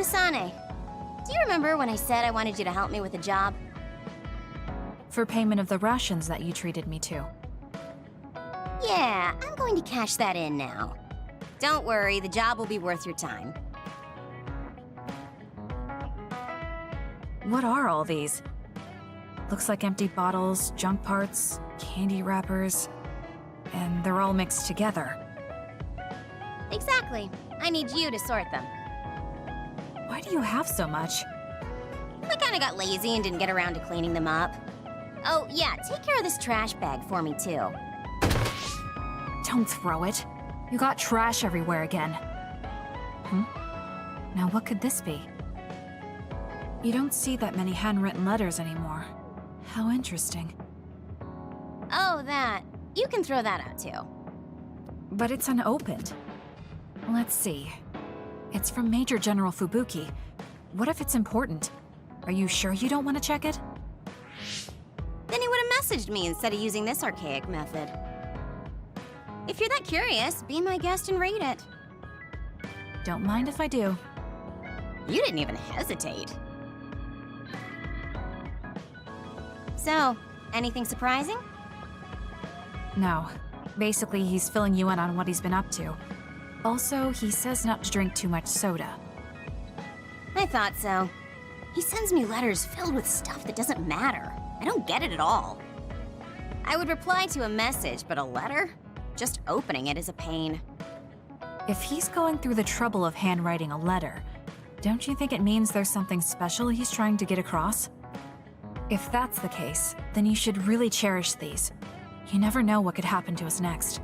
Kasane, do you remember when I said I wanted you to help me with a job? For payment of the rations that you treated me to. Yeah, I'm going to cash that in now. Don't worry, the job will be worth your time. What are all these? Looks like empty bottles, junk parts, candy wrappers, and they're all mixed together. Exactly. I need you to sort them. Why do you have so much? I kinda got lazy and didn't get around to cleaning them up. Oh, yeah, take care of this trash bag for me, too. Don't throw it. You got trash everywhere again. Now what could this be? You don't see that many handwritten letters anymore. How interesting. Oh, that. You can throw that out, too. But it's unopened. Let's see. It's from Major General Fubuki. What if it's important? Are you sure you don't want to check it? Then he would have messaged me instead of using this archaic method. If you're that curious, be my guest and read it. Don't mind if I do. You didn't even hesitate. So, anything surprising? No. Basically, he's filling you in on what he's been up to. Also, he says not to drink too much soda. I thought so. He sends me letters filled with stuff that doesn't matter. I don't get it at all. I would reply to a message, but a letter? Just opening it is a pain. If he's going through the trouble of handwriting a letter, don't you think it means there's something special he's trying to get across? If that's the case, then you should really cherish these. You never know what could happen to us next.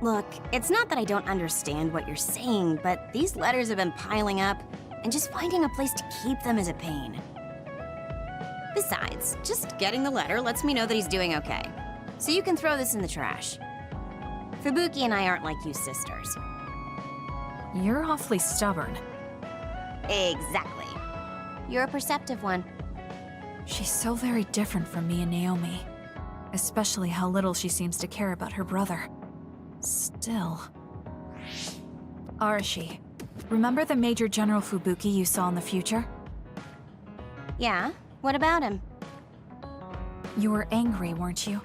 Look, it's not that I don't understand what you're saying, but these letters have been piling up, and just finding a place to keep them is a pain. Besides, just getting the letter lets me know that he's doing okay. So you can throw this in the trash. Fubuki and I aren't like you sisters. You're awfully stubborn. Exactly. You're a perceptive one. She's so very different from me and Naomi. Especially how little she seems to care about her brother. Still... Arashi, remember the Major General Fubuki you saw in the future? Yeah? What about him? You were angry, weren't you?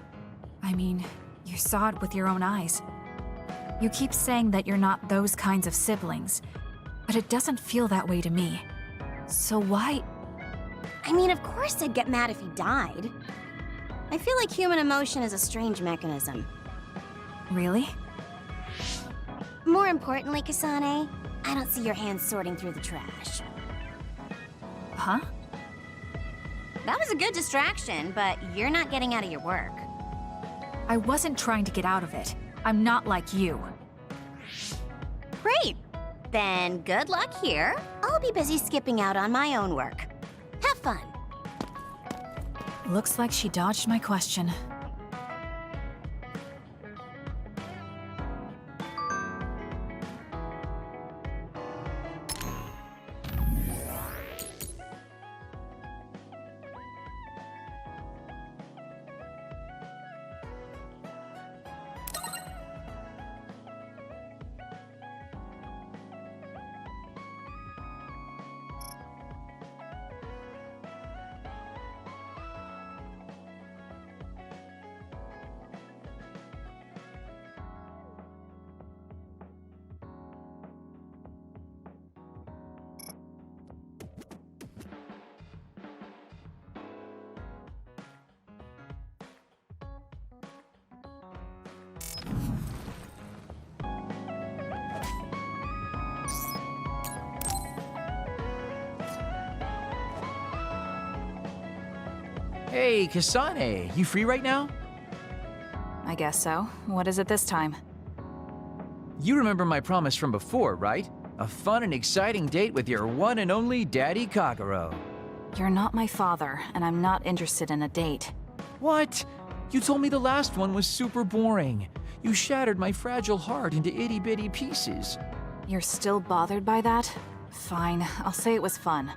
I mean, you saw it with your own eyes. You keep saying that you're not those kinds of siblings, but it doesn't feel that way to me. So why... I mean, of course I'd get mad if he died. I feel like human emotion is a strange mechanism. Really? More importantly, Kasane, I don't see your hands sorting through the trash. Huh? That was a good distraction, but you're not getting out of your work. I wasn't trying to get out of it. I'm not like you. Great. Then good luck here. I'll be busy skipping out on my own work. Have fun. Looks like she dodged my question. Hey, Kasane, you free right now? I guess so. What is it this time? You remember my promise from before, right? A fun and exciting date with your one and only Daddy Kagero. You're not my father, and I'm not interested in a date. What? You told me the last one was super boring. You shattered my fragile heart into itty-bitty pieces. You're still bothered by that? Fine, I'll say it was fun.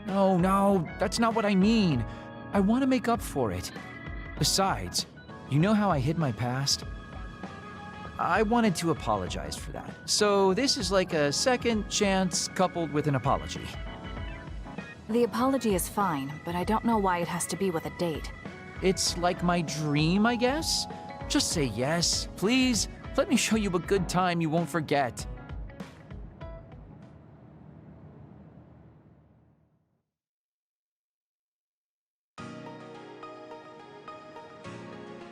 No, that's not what I mean. I want to make up for it. Besides, you know how I hid my past? I wanted to apologize for that. So this is like a second chance coupled with an apology. The apology is fine, but I don't know why it has to be with a date. It's like my dream, I guess? Just say yes, please. Let me show you a good time you won't forget.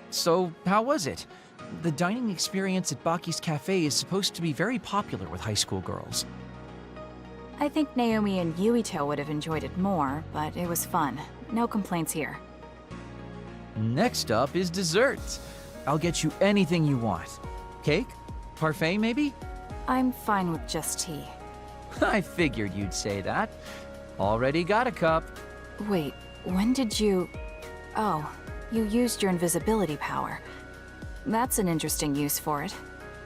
So, how was it? The dining experience at Baki's Cafe is supposed to be very popular with high school girls. I think Naomi and Yuito would have enjoyed it more, but it was fun. No complaints here. Next up is desserts. I'll get you anything you want. Cake? Parfait, maybe? I'm fine with just tea. I figured you'd say that. Already got a cup. Wait, when did you... Oh, you used your invisibility power. That's an interesting use for it.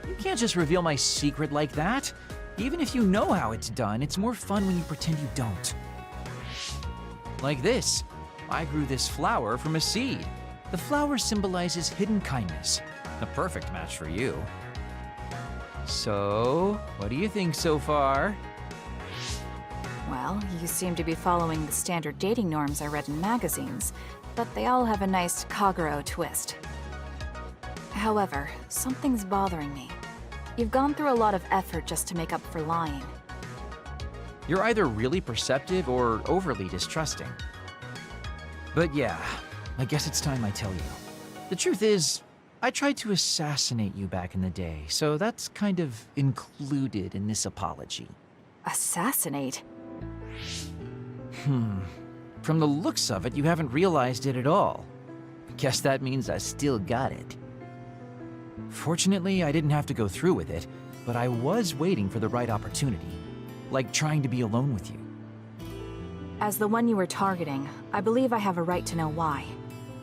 You can't just reveal my secret like that. Even if you know how it's done, it's more fun when you pretend you don't. Like this. I grew this flower from a seed. The flower symbolizes hidden kindness. A perfect match for you. So, what do you think so far? Well, you seem to be following the standard dating norms I read in magazines, but they all have a nice Kagero twist. However, something's bothering me. You've gone through a lot of effort just to make up for lying. You're either really perceptive or overly distrusting. But yeah, I guess it's time I tell you. The truth is, I tried to assassinate you back in the day, so that's kind of included in this apology. Assassinate? From the looks of it, you haven't realized it at all. Guess that means I still got it. Fortunately, I didn't have to go through with it, but I was waiting for the right opportunity. Like trying to be alone with you. As the one you were targeting, I believe I have a right to know why.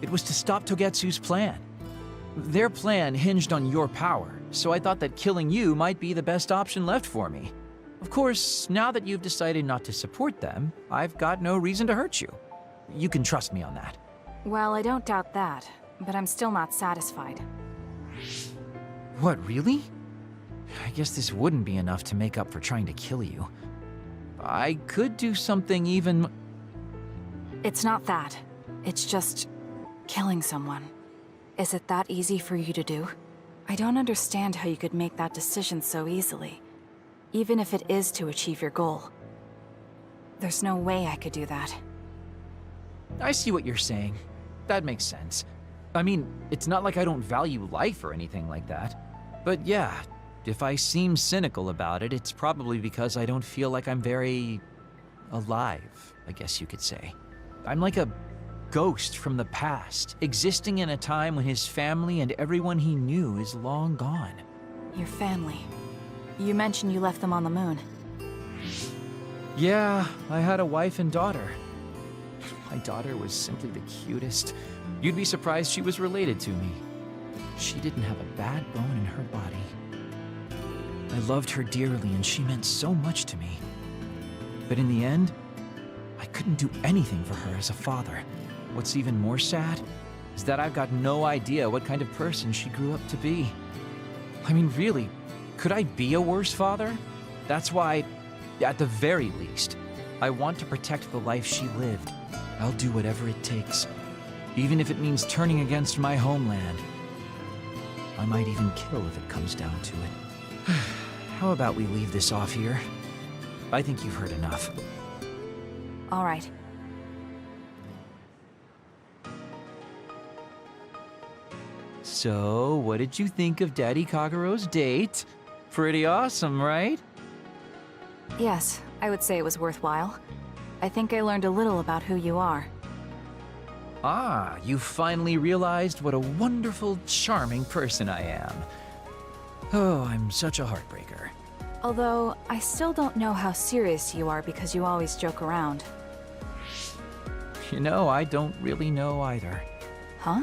It was to stop Togetsu's plan. Their plan hinged on your power, so I thought that killing you might be the best option left for me. Of course, now that you've decided not to support them, I've got no reason to hurt you. You can trust me on that. Well, I don't doubt that, but I'm still not satisfied. What, really? I guess this wouldn't be enough to make up for trying to kill you. I could do something even... It's not that. It's just... killing someone. Is it that easy for you to do? I don't understand how you could make that decision so easily, even if it is to achieve your goal. There's no way I could do that. I see what you're saying. That makes sense. I mean, it's not like I don't value life or anything like that. But yeah, if I seem cynical about it, it's probably because I don't feel like I'm very... alive, I guess you could say. I'm like a ghost from the past, existing in a time when his family and everyone he knew is long gone. Your family. You mentioned you left them on the moon. Yeah, I had a wife and daughter. My daughter was simply the cutest. You'd be surprised she was related to me. She didn't have a bad bone in her body. I loved her dearly and she meant so much to me. But in the end, I couldn't do anything for her as a father. What's even more sad is that I've got no idea what kind of person she grew up to be. I mean, really, could I be a worse father? That's why, at the very least, I want to protect the life she lived. I'll do whatever it takes, even if it means turning against my homeland. I might even kill if it comes down to it. How about we leave this off here? I think you've heard enough. All right. So, what did you think of Daddy Kagero's date? Pretty awesome, right? Yes, I would say it was worthwhile. I think I learned a little about who you are. Ah, you finally realized what a wonderful, charming person I am. Oh, I'm such a heartbreaker. Although, I still don't know how serious you are because you always joke around. You know, I don't really know either. Huh?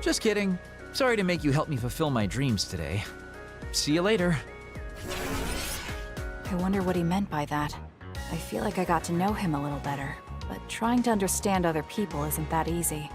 Just kidding. Sorry to make you help me fulfill my dreams today. See you later. I wonder what he meant by that. I feel like I got to know him a little better, but trying to understand other people isn't that easy.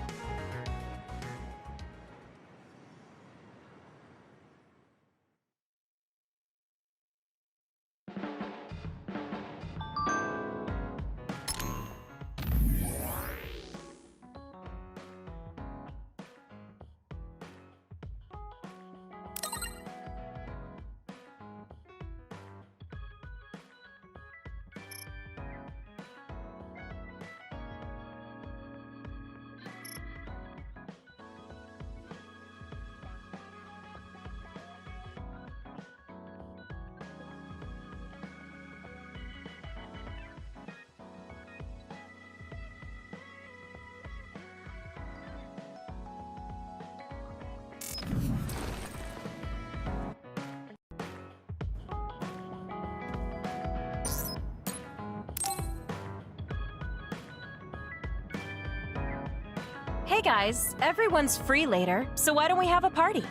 Hey guys, everyone's free later, so why don't we have a party?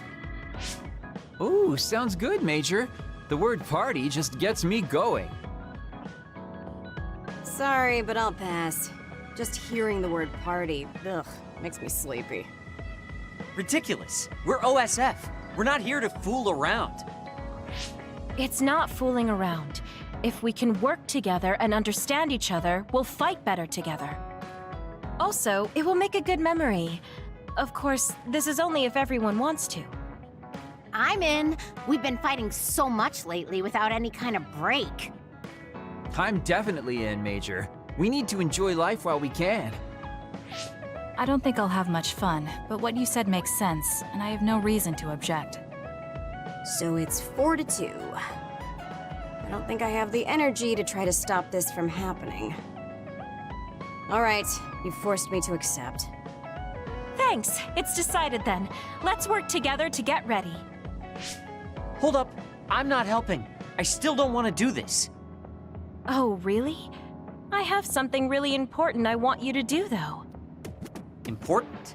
Ooh, sounds good, Major. The word party just gets me going. Sorry, but I'll pass. Just hearing the word party, ugh, makes me sleepy. Ridiculous. We're OSF. We're not here to fool around. It's not fooling around. If we can work together and understand each other, we'll fight better together. Also, it will make a good memory. Of course, this is only if everyone wants to. I'm in. We've been fighting so much lately without any kind of break. I'm definitely in, Major. We need to enjoy life while we can. I don't think I'll have much fun, but what you said makes sense, and I have no reason to object. So it's 4-2. I don't think I have the energy to try to stop this from happening. All right, you forced me to accept. Thanks, it's decided then. Let's work together to get ready. Hold up. I'm not helping. I still don't want to do this. Oh, really? I have something really important I want you to do, though. Important?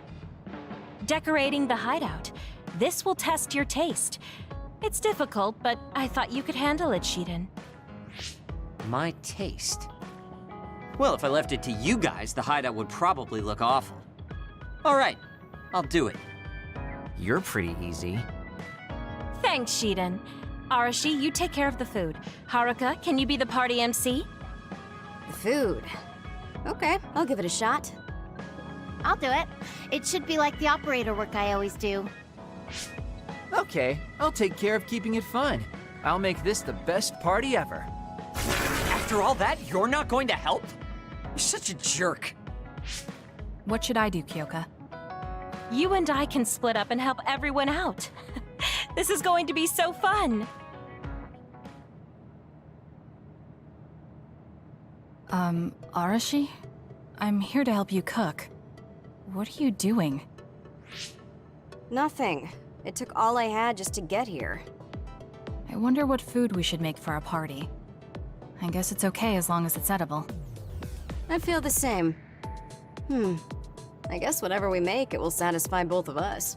Decorating the hideout. This will test your taste. It's difficult, but I thought you could handle it, Shiden. My taste? Well, if I left it to you guys, the hideout would probably look awful. All right, I'll do it. You're pretty easy. Thanks, Shiden. Arashi, you take care of the food. Haruka, can you be the party MC? The food. Okay, I'll give it a shot. I'll do it. It should be like the operator work I always do. Okay, I'll take care of keeping it fun. I'll make this the best party ever. After all that, you're not going to help? You're such a jerk. What should I do, Kyoka? You and I can split up and help everyone out. This is going to be so fun. Arashi? I'm here to help you cook. What are you doing? Nothing. It took all I had just to get here. I wonder what food we should make for our party. I guess it's okay as long as it's edible. I feel the same. I guess whatever we make, it will satisfy both of us.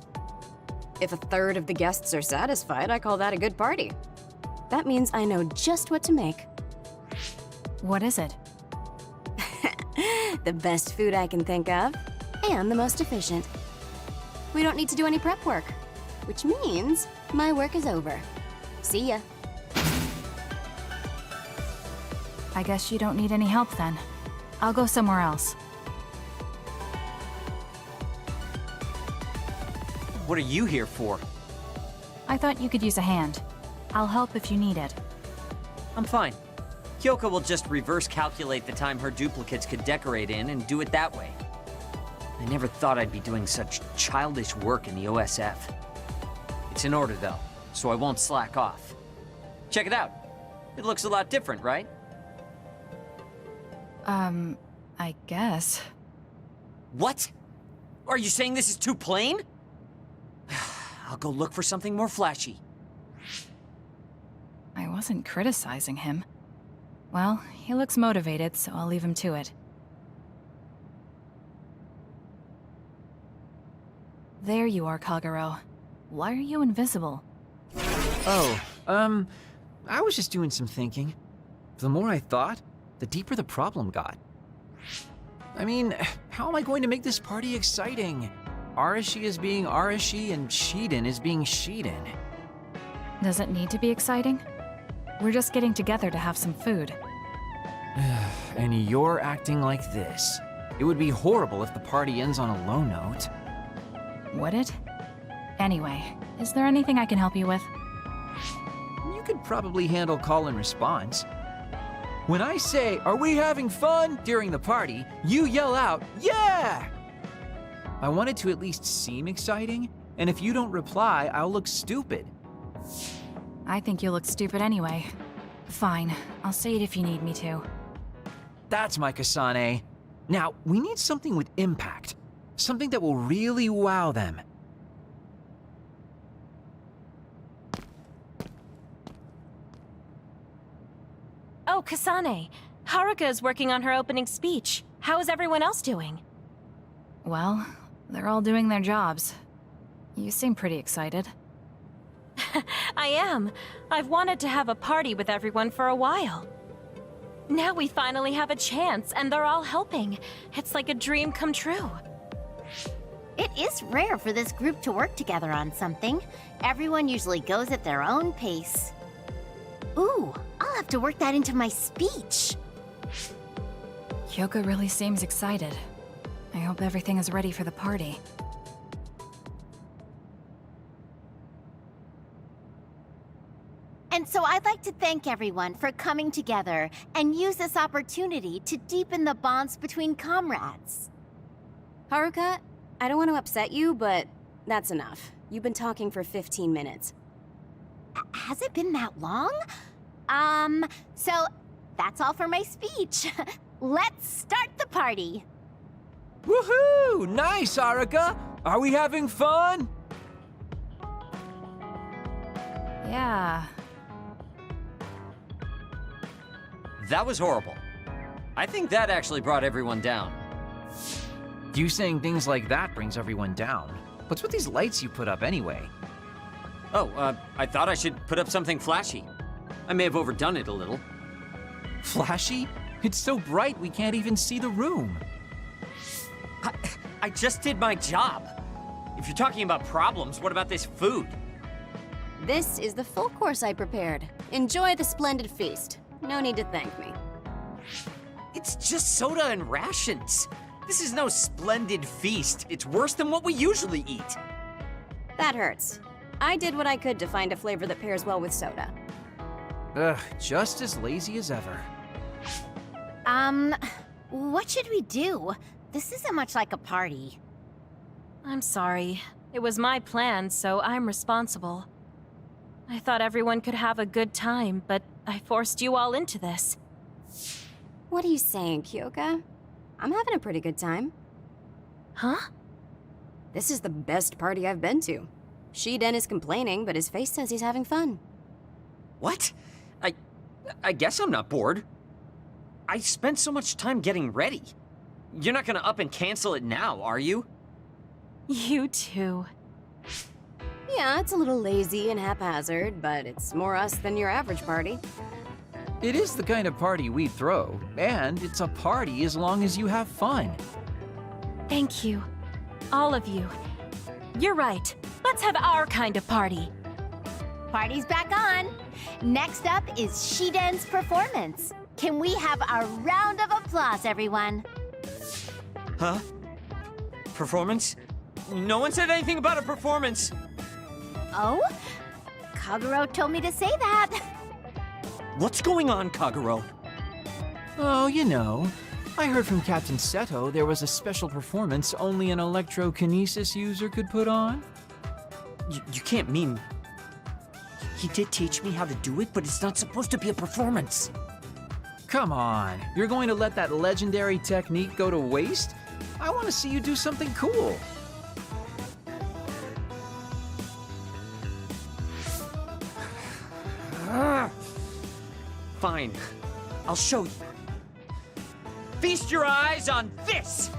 If a third of the guests are satisfied, I call that a good party. That means I know just what to make. What is it? The best food I can think of, and the most efficient. We don't need to do any prep work, which means my work is over. See ya. I guess you don't need any help then. I'll go somewhere else. What are you here for? I thought you could use a hand. I'll help if you need it. I'm fine. Kyoka will just reverse calculate the time her duplicates could decorate in and do it that way. I never thought I'd be doing such childish work in the OSF. It's in order though, so I won't slack off. Check it out. It looks a lot different, right? I guess. What? Are you saying this is too plain? I'll go look for something more flashy. I wasn't criticizing him. Well, he looks motivated, so I'll leave him to it. There you are, Kagero. Why are you invisible? Oh, I was just doing some thinking. The more I thought, the deeper the problem got. I mean, how am I going to make this party exciting? Arashi is being Arashi and Shiden is being Shiden. Does it need to be exciting? We're just getting together to have some food. And you're acting like this. It would be horrible if the party ends on a low note. Would it? Anyway, is there anything I can help you with? You could probably handle call and response. When I say, "Are we having fun?" during the party, you yell out, "Yeah!" I want it to at least seem exciting, and if you don't reply, I'll look stupid. I think you look stupid anyway. Fine, I'll say it if you need me to. That's my Kasane. Now, we need something with impact. Something that will really wow them. Oh, Kasane. Haruka is working on her opening speech. How is everyone else doing? Well, They're all doing their jobs. You seem pretty excited. I am. I've wanted to have a party with everyone for a while. Now we finally have a chance, and they're all helping. It's like a dream come true. It is rare for this group to work together on something. Everyone usually goes at their own pace. Ooh, I'll have to work that into my speech. Kyoka really seems excited. I hope everything is ready for the party. And so I'd like to thank everyone for coming together and use this opportunity to deepen the bonds between comrades. Haruka, I don't want to upset you, but that's enough. You've been talking for 15 minutes. Has it been that long? So that's all for my speech. Let's start the party. Woohoo! Nice, Haruka! Are we having fun? Yeah. That was horrible. I think that actually brought everyone down. You saying things like that brings everyone down. What's with these lights you put up anyway? Oh, I thought I should put up something flashy. I may have overdone it a little. Flashy? It's so bright we can't even see the room. I just did my job. If you're talking about problems, what about this food? This is the full course I prepared. Enjoy the splendid feast. No need to thank me. It's just soda and rations. This is no splendid feast. It's worse than what we usually eat. That hurts. I did what I could to find a flavor that pairs well with soda. Ugh, just as lazy as ever. What should we do? This isn't much like a party. I'm sorry. It was my plan, so I'm responsible. I thought everyone could have a good time, but I forced you all into this. What are you saying, Kyoka? I'm having a pretty good time. Huh? This is the best party I've been to. Shiden is complaining, but his face says he's having fun. What? I guess I'm not bored. I spent so much time getting ready. You're not gonna up and cancel it now, are you? You too. Yeah, it's a little lazy and haphazard, but it's more us than your average party. It is the kind of party we throw, and it's a party as long as you have fun. Thank you. All of you. You're right. Let's have our kind of party. Party's back on. Next up is Shiden's performance. Can we have a round of applause, everyone? Huh? Performance? No one said anything about a performance. Oh? Kaguro told me to say that. What's going on, Kaguro? Oh, you know, I heard from Captain Seto there was a special performance only an electrokinesis user could put on. You can't mean... He did teach me how to do it, but it's not supposed to be a performance. Come on, you're going to let that legendary technique go to waste? I want to see you do something cool. Fine, I'll show you. Feast your eyes on this!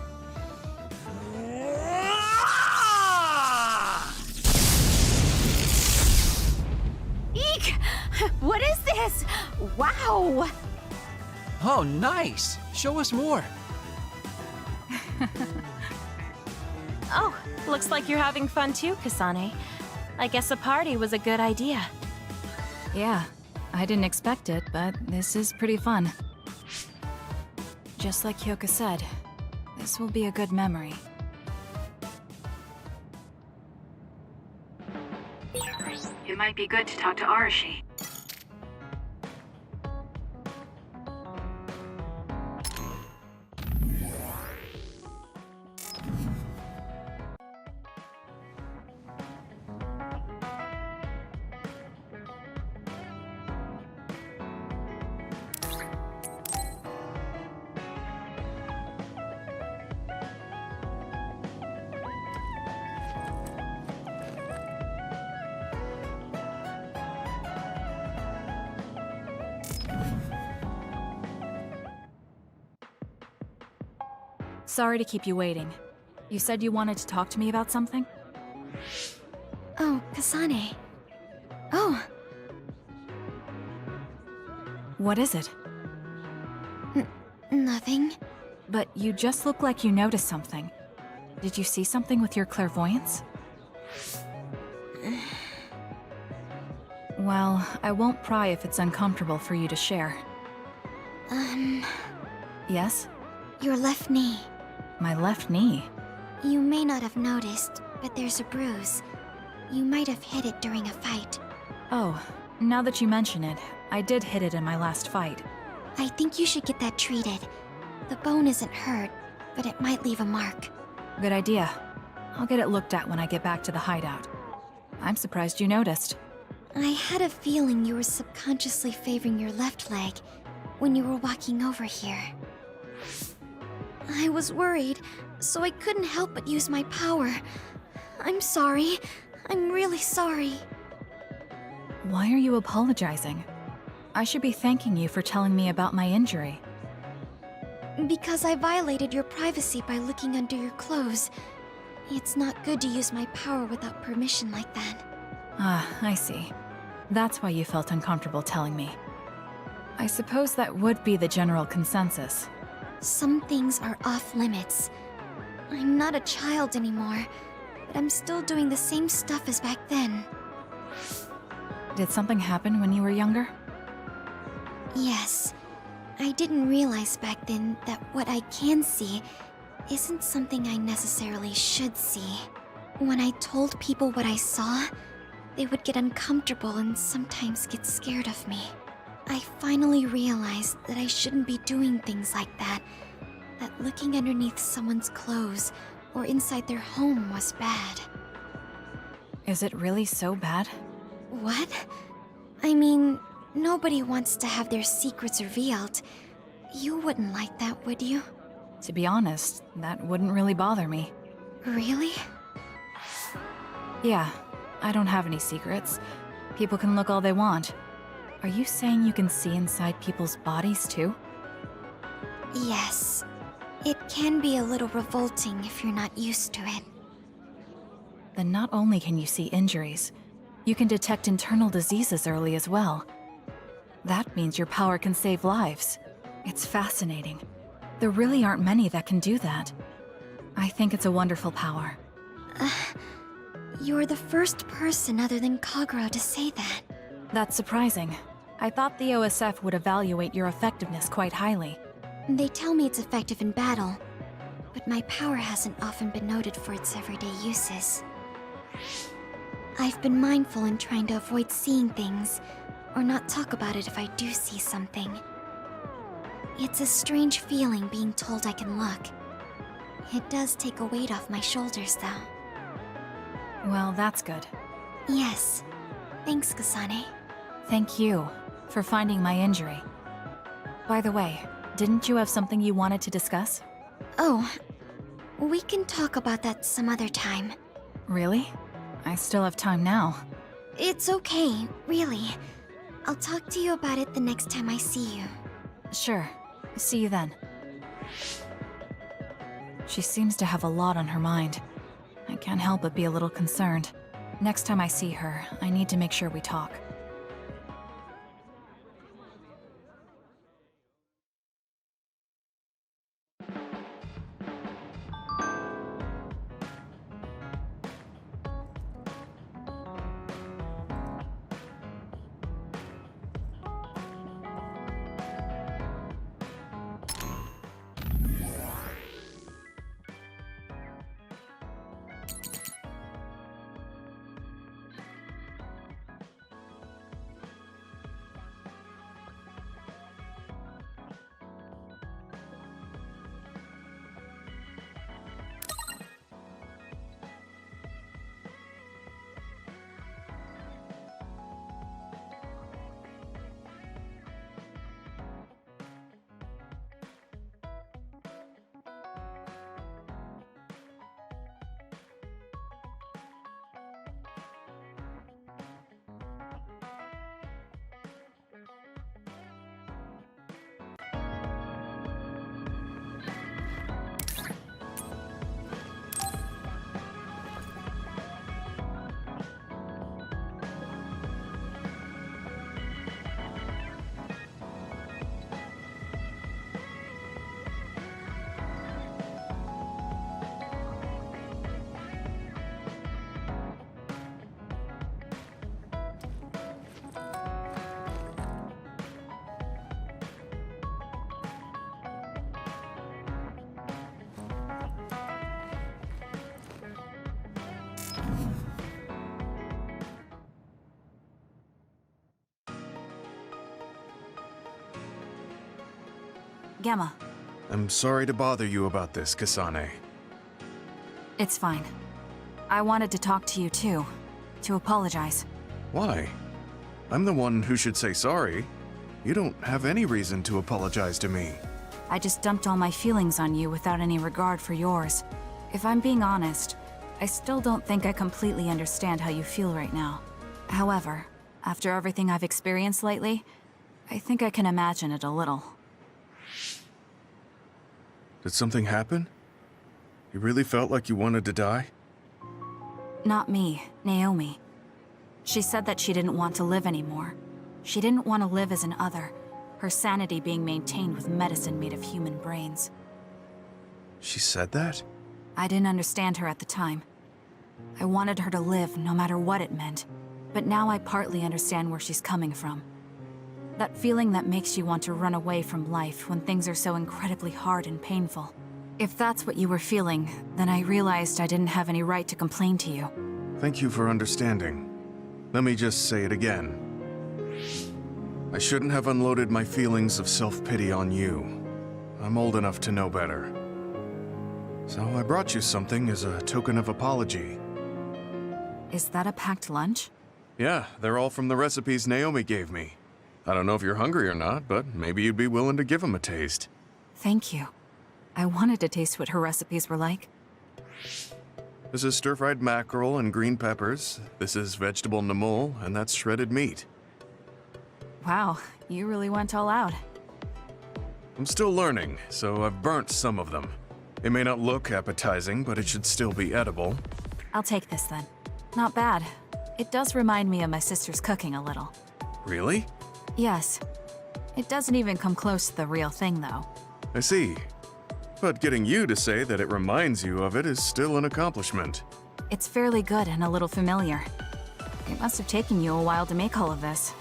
Eek! What is this? Wow! Oh, nice! Show us more. Oh, looks like you're having fun too, Kasane. I guess a party was a good idea. Yeah, I didn't expect it, but this is pretty fun. Just like Kyoka said, this will be a good memory. It might be good to talk to Arashi. Sorry to keep you waiting. You said you wanted to talk to me about something? Oh, Kasane. Oh, What is it? nothing. But you just look like you noticed something. Did you see something with your clairvoyance? Well, I won't pry if it's uncomfortable for you to share. Yes? Your left knee. My left knee? You may not have noticed, but there's a bruise. You might have hit it during a fight. Oh, now that you mention it, I did hit it in my last fight. I think you should get that treated. The bone isn't hurt, but it might leave a mark. Good idea. I'll get it looked at when I get back to the hideout. I'm surprised you noticed. I had a feeling you were subconsciously favoring your left leg when you were walking over here. I was worried, so I couldn't help but use my power. I'm sorry. I'm really sorry. Why are you apologizing? I should be thanking you for telling me about my injury. Because I violated your privacy by looking under your clothes. It's not good to use my power without permission like that. Ah, I see. That's why you felt uncomfortable telling me. I suppose that would be the general consensus. Some things are off limits. I'm not a child anymore, but I'm still doing the same stuff as back then. Did something happen when you were younger? Yes. I didn't realize back then that what I can see isn't something I necessarily should see. When I told people what I saw, they would get uncomfortable and sometimes get scared of me. I finally realized that I shouldn't be doing things like that, that looking underneath someone's clothes or inside their home was bad. Is it really so bad? What? I mean, nobody wants to have their secrets revealed. You wouldn't like that, would you? To be honest, that wouldn't really bother me. Really? Yeah, I don't have any secrets. People can look all they want. Are you saying you can see inside people's bodies too? Yes. It can be a little revolting if you're not used to it. Then not only can you see injuries, you can detect internal diseases early as well. That means your power can save lives. It's fascinating. There really aren't many that can do that. I think it's a wonderful power. You're the first person other than Kagura to say that. That's surprising. I thought the OSF would evaluate your effectiveness quite highly. They tell me it's effective in battle, but my power hasn't often been noted for its everyday uses. I've been mindful in trying to avoid seeing things, or not talk about it if I do see something. It's a strange feeling being told I can look. It does take a weight off my shoulders, though. Well, that's good. Yes. Thanks, Kasane. Thank you for finding my injury. By the way, didn't you have something you wanted to discuss? Oh, we can talk about that some other time. Really? I still have time now. It's okay, really. I'll talk to you about it the next time I see you. Sure. See you then. She seems to have a lot on her mind. I can't help but be a little concerned. Next time I see her, I need to make sure we talk. Gemma. I'm sorry to bother you about this, Kasane. It's fine. I wanted to talk to you too. To apologize. Why? I'm the one who should say sorry. You don't have any reason to apologize to me. I just dumped all my feelings on you without any regard for yours. If I'm being honest, I still don't think I completely understand how you feel right now. However, after everything I've experienced lately, I think I can imagine it a little. Did something happen? You really felt like you wanted to die? Not me, Naomi. She said that she didn't want to live anymore. She didn't want to live as an other, her sanity being maintained with medicine made of human brains. She said that? I didn't understand her at the time. I wanted her to live no matter what it meant, but now I partly understand where she's coming from. That feeling that makes you want to run away from life when things are so incredibly hard and painful. If that's what you were feeling, then I realized I didn't have any right to complain to you. Thank you for understanding. Let me just say it again. I shouldn't have unloaded my feelings of self-pity on you. I'm old enough to know better. So I brought you something as a token of apology. Is that a packed lunch? Yeah, they're all from the recipes Naomi gave me. I don't know if you're hungry or not, but maybe you'd be willing to give them a taste. Thank you. I wanted to taste what her recipes were like. This is stir-fried mackerel and green peppers. This is vegetable namul, and that's shredded meat. Wow, you really went all out. I'm still learning, so I've burnt some of them. It may not look appetizing, but it should still be edible. I'll take this then. Not bad. It does remind me of my sister's cooking a little. Really? Yes. It doesn't even come close to the real thing, though. I see. But getting you to say that it reminds you of it is still an accomplishment. It's fairly good and a little familiar. It must have taken you a while to make all of this.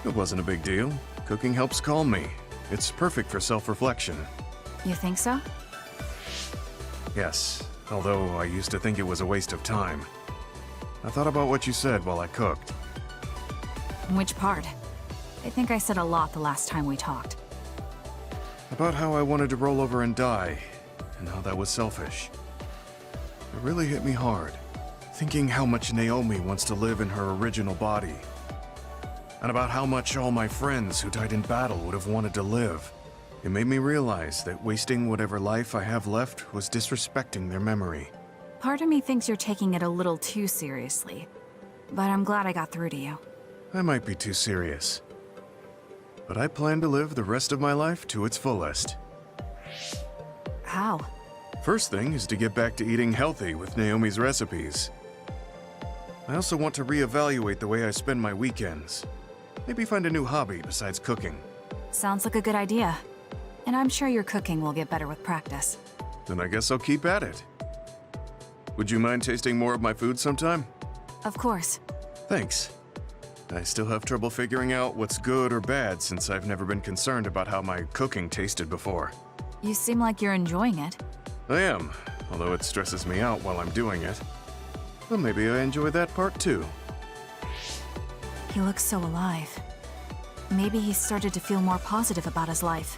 It wasn't a big deal. Cooking helps calm me. It's perfect for self-reflection. You think so? Yes, although I used to think it was a waste of time. I thought about what you said while I cooked. Which part? I think I said a lot the last time we talked. About how I wanted to roll over and die, and how that was selfish. It really hit me hard, thinking how much Naomi wants to live in her original body. And about how much all my friends who died in battle would have wanted to live. It made me realize that wasting whatever life I have left was disrespecting their memory. Part of me thinks you're taking it a little too seriously, but I'm glad I got through to you. I might be too serious. But I plan to live the rest of my life to its fullest. How? First thing is to get back to eating healthy with Naomi's recipes. I also want to reevaluate the way I spend my weekends. Maybe find a new hobby besides cooking. Sounds like a good idea. And I'm sure your cooking will get better with practice. Then I guess I'll keep at it. Would you mind tasting more of my food sometime? Of course. Thanks. I still have trouble figuring out what's good or bad since I've never been concerned about how my cooking tasted before. You seem like you're enjoying it. I am, although it stresses me out while I'm doing it. Well, maybe I enjoy that part too. He looks so alive. Maybe he started to feel more positive about his life.